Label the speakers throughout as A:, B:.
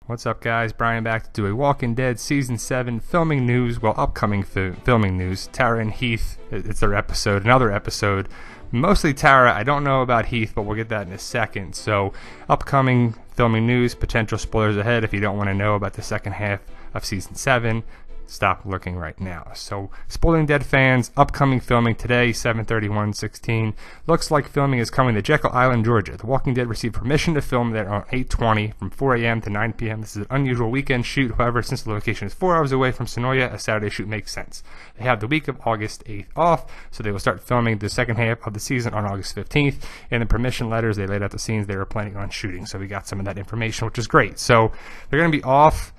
A: What's up, guys? Brian back to do a Walking Dead Season 7 filming news, well, upcoming filming news. Tara and Heath, it's their episode, another episode. Mostly Tara, I don't know about Heath, but we'll get that in a second. So, upcoming filming news, potential spoilers ahead. If you don't want to know about the second half of Season 7, stop looking right now. So, Spoiling Dead fans, upcoming filming today, 7/31/16. Looks like filming is coming to Jekyll Island, Georgia. The Walking Dead received permission to film there on 8/20 from 4 a.m. to 9 p.m. This is an unusual weekend shoot. However, since the location is 4 hours away from Sonoya, a Saturday shoot makes sense. They have the week of August 8th off, so they will start filming the second half of the season on August 15th. In the permission letters, they laid out the scenes they were planning on shooting, so we got some of that information, which is great. So they're going to be off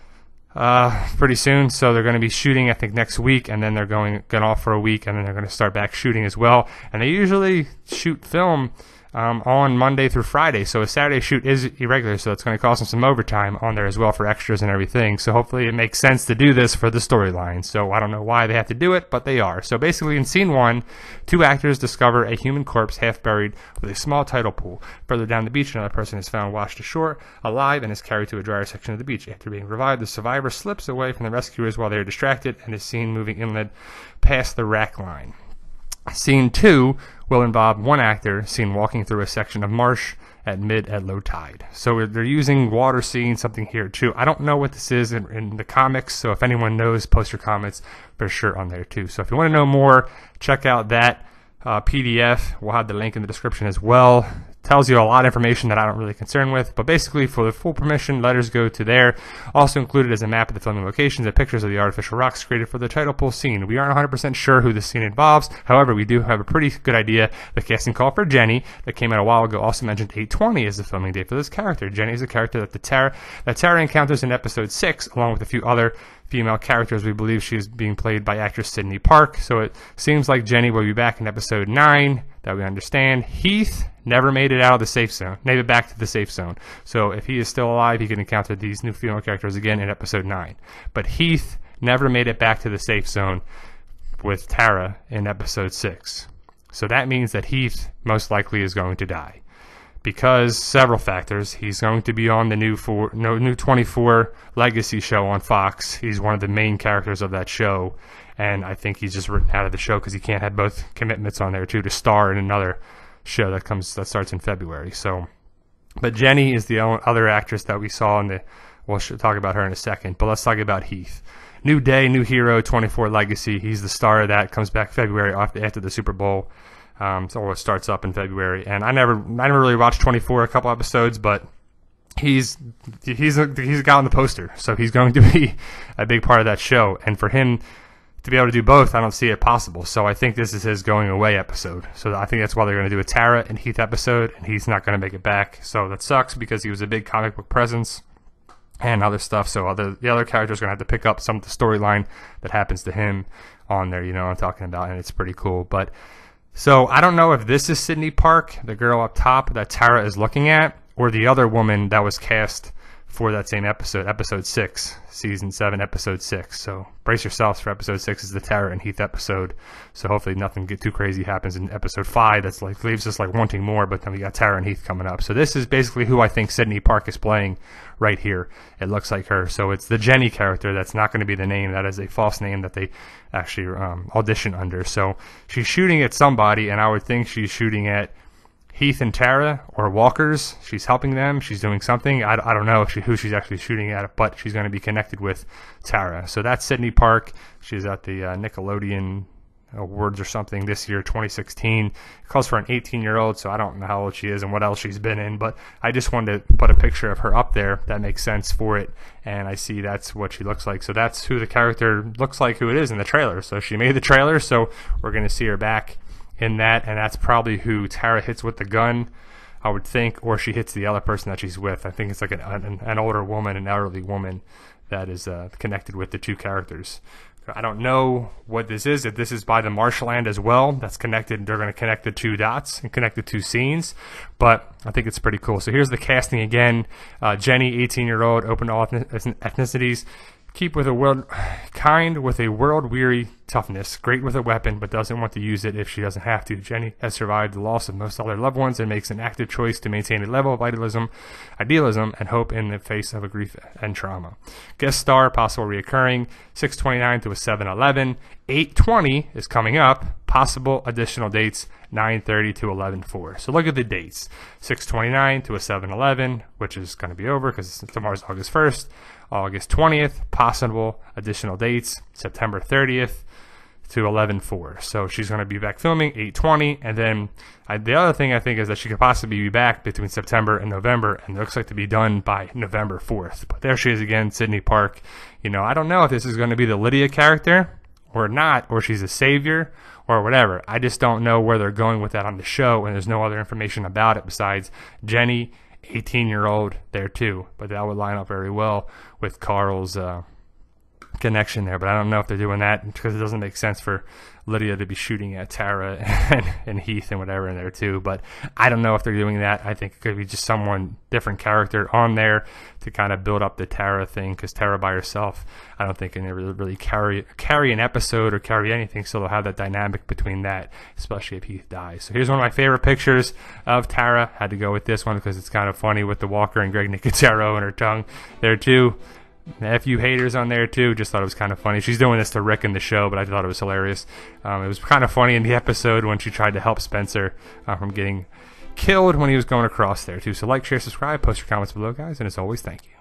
A: pretty soon, so they're going to be shooting I think next week, and then they're going off for a week, and then they're going to start back shooting as well. And they usually shoot film on Monday through Friday, so a Saturday shoot is irregular, so it's going to cost them some overtime on there as well for extras and everything. So hopefully it makes sense to do this for the storyline. So I don't know why they have to do it, but they are. So basically in scene 1, 2 actors discover a human corpse half buried with a small tidal pool. Further down the beach, another person is found washed ashore alive and is carried to a drier section of the beach. After being revived, the survivor slips away from the rescuers while they are distracted and is seen moving inland past the rack line. Scene 2 will involve one actor seen walking through a section of marsh at low tide. So they're using water scenes, something here too. I don't know what this is in the comics, so if anyone knows, post your comments for sure on there too. So if you want to know more, check out that PDF. We'll have the link in the description as well. Tells you a lot of information that I don't really concern with, but basically for the full permission, letters go to there. Also included is a map of the filming locations and pictures of the artificial rocks created for the tidal pool scene. We aren't 100% sure who this scene involves. However, we do have a pretty good idea. The casting call for Jenny that came out a while ago also mentioned 8/20 as the filming date for this character. Jenny is a character that Tara encounters in episode 6, along with a few other female characters. We believe she is being played by actress Sydney Park, so it seems like Jenny will be back in episode 9, that we understand. Heath never made it out of the safe zone, made it back to the safe zone. So if he is still alive, he can encounter these new female characters again in episode 9. But Heath never made it back to the safe zone with Tara in episode 6. So that means that Heath most likely is going to die. Because several factors. He's going to be on the new 24 Legacy show on Fox. He's one of the main characters of that show, and I think he's just written out of the show because he can't have both commitments on there too to star in another show that starts in February. So, but Jenny is the other actress that we saw in the. We'll talk about her in a second, but let's talk about Heath. New day, new hero, 24 Legacy. He's the star of that. Comes back February after the Super Bowl. So it starts up in February, and I never really watched 24, a couple episodes, but he's a guy on the poster, so he's going to be a big part of that show. And for him to be able to do both, I don't see it possible. So I think this is his going away episode. So I think that's why they're going to do a Tara and Heath episode, and he's not going to make it back. So that sucks because he was a big comic book presence and other stuff. So the other characters are going to have to pick up some of the storyline that happens to him on there. You know what I'm talking about, and it's pretty cool, but. So I don't know if this is Sydney Park, the girl up top that Tara is looking at, or the other woman that was cast for that same episode, episode 6, season 7, episode 6. So brace yourselves for episode 6 is the Tara and Heath episode. So hopefully nothing too crazy happens in episode 5 that's like leaves us like wanting more, but then we got Tara and Heath coming up. So this is basically who I think Sydney Park is playing right here. It looks like her. So it's the Jenny character. That's not going to be the name. That is a false name that they actually audition under. So she's shooting at somebody, and I would think she's shooting at Heath and Tara or walkers. She's helping them. She's doing something. I don't know who she's actually shooting at, but she's going to be connected with Tara. So that's Sydney Park. She's at the Nickelodeon Awards or something this year, 2016. It calls for an 18-year-old, so I don't know how old she is and what else she's been in, but I just wanted to put a picture of her up there that makes sense for it, and I see that's what she looks like. So that's who the character looks like, who it is in the trailer. So she made the trailer, so we're going to see her back in that, and that's probably who Tara hits with the gun, I would think, or she hits the other person that she's with. I think it's like an older woman, an elderly woman that is connected with the two characters. I don't know what this is, if this is by the marshland as well. That's connected. They're going to connect the two dots and connect the two scenes, but I think it's pretty cool. So here's the casting again. Jenny, 18-year-old, open to all ethnicities. Keep with a world kind with a world-weary toughness, great with a weapon, but doesn't want to use it if she doesn't have to. Jenny has survived the loss of most other loved ones and makes an active choice to maintain a level of idealism, and hope in the face of a grief and trauma. Guest star, possible reoccurring, 629 to a 711. 820 is coming up, possible additional dates, 9:30 to 11:04. So look at the dates, 629 to a 711, which is going to be over because tomorrow's August 1st. August 20th, possible additional dates, September 30th to 11:04. So she's going to be back filming 8:20, and then the other thing I think is that she could possibly be back between September and November, and it looks like to be done by November 4th. But there she is again, Sydney Park. You know, I don't know if this is going to be the Lydia character or not, or she's a savior or whatever. I just don't know where they're going with that on the show, and there's no other information about it besides Jenny, 18-year-old there too. But that would line up very well with Carl's connection there. But I don't know if they're doing that because it doesn't make sense for Lydia to be shooting at Tara and Heath and whatever in there too. But I don't know if they're doing that. I think it could be just someone different character on there to kind of build up the Tara thing, because Tara by herself, I don't think can really carry an episode or carry anything. So they'll have that dynamic between that, especially if Heath dies. So here's one of my favorite pictures of Tara. Had to go with this one because it's kind of funny with the Walker and Greg Nicotero and her tongue there too. A few haters on there too. Just thought it was kind of funny. She's doing this to Rick in the show, but I thought it was hilarious. It was kind of funny in the episode when she tried to help Spencer from getting killed when he was going across there too. So like, share, subscribe, post your comments below, guys, and as always, thank you.